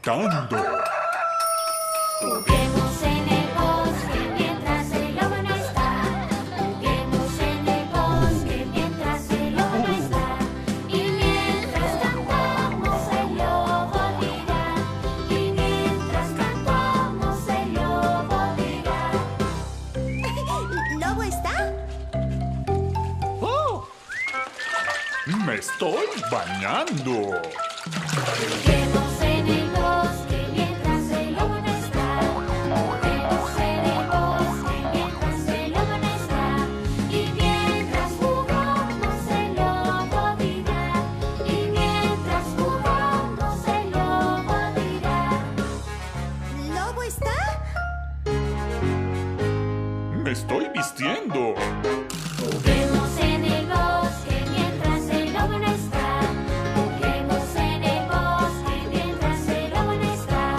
gritando. Juguemos en el bosque mientras el lobo no está. Juguemos en el bosque mientras el lobo no está. Y mientras cantamos el lobo dirá. Y mientras cantamos el lobo dirá. ¿Lobo está? ¡Oh! ¡Me estoy bañando! Juguemos en el bosque mientras el lobo no está. Juguemos en el bosque mientras el lobo no está. Y mientras jugamos el lobo dirá. Y mientras jugamos el lobo dirá. ¿Lobo está? ¡Me estoy vistiendo! Juguemos en el bosque mientras el lobo no está. Juguemos en el bosque mientras el lobo no está.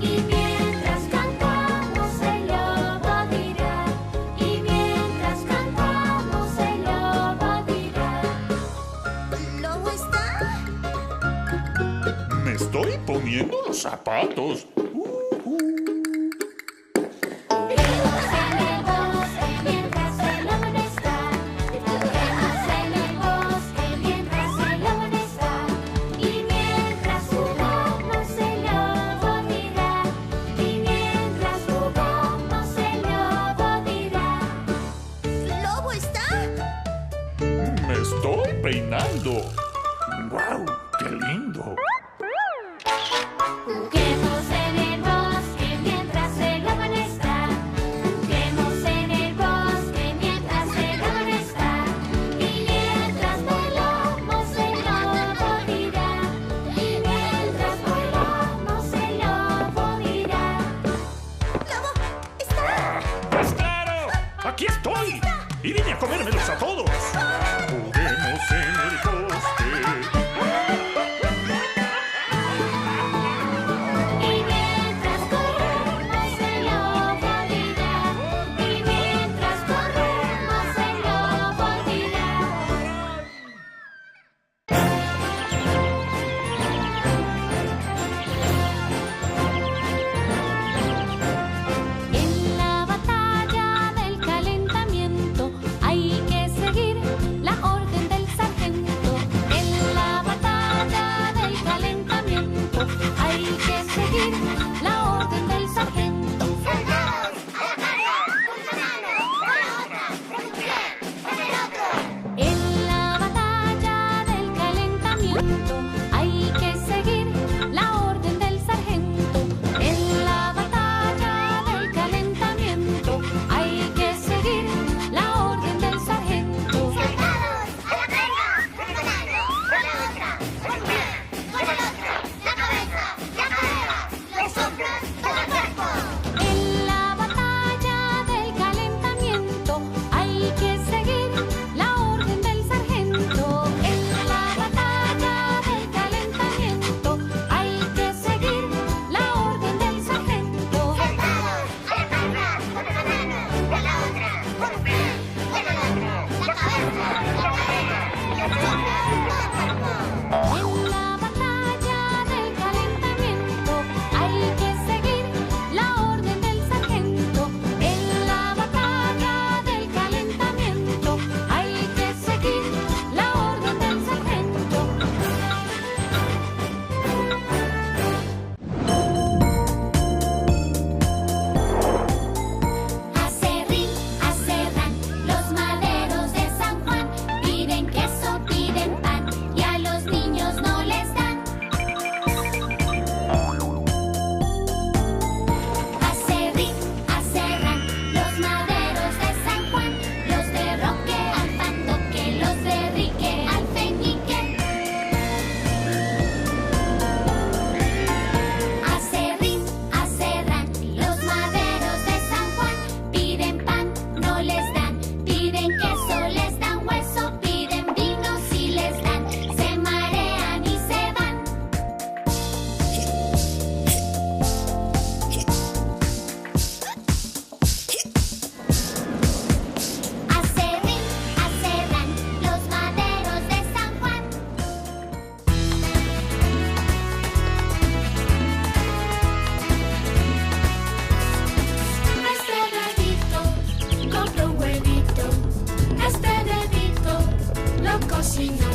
Y mientras cantamos el lobo dirá. Y mientras cantamos el lobo dirá. ¿Lobo está? ¡Me estoy poniendo los zapatos! Juguemos en el bosque mientras el lobo no está. Juguemos en el bosque mientras el lobo no está. Y mientras jugamos el lobo dirá. Y mientras jugamos el lobo dirá. ¿Lobo está? ¡Me estoy peinando! ¡Guau! ¡Qué lindo! Juguemos en el bosque mientras el lobo no está. Juguemos en el bosque mientras el lobo no está. Y mientras bailamos el lobo dirá. Y mientras bailamos el lobo dirá. ¿Lobo está? ¡Pues claro! ¡Aquí estoy! ¡Y vine a comérmelos a todos! Juguemos en el bosque. Y mientras corremos el lobo dirá. Y mientras corremos el lobo dirá. En la batalla del calentamiento hay que seguir la orden del sargento. En la batalla del calentamiento hay que seguir la orden del sargento. ¡Soldados! ¡A la carga! ¡Con una mano! ¡Con la otra! ¡Recuperé! ¡Con el otro! En la batalla del calentamiento hay que seguir la orden del sargento. En la batalla del calentamiento hay que seguir la orden del sargento. ¡Soldados! ¡A la carga! ¡Con una mano! ¡Con la otra! ¡Recuperé! ¡Con el otro! ¡La cabeza! ¡La cadera! ¡Los hombros! ¡Todo el cuerpo! En la batalla del calentamiento hay que seguir la orden del sargento. En la batalla del si no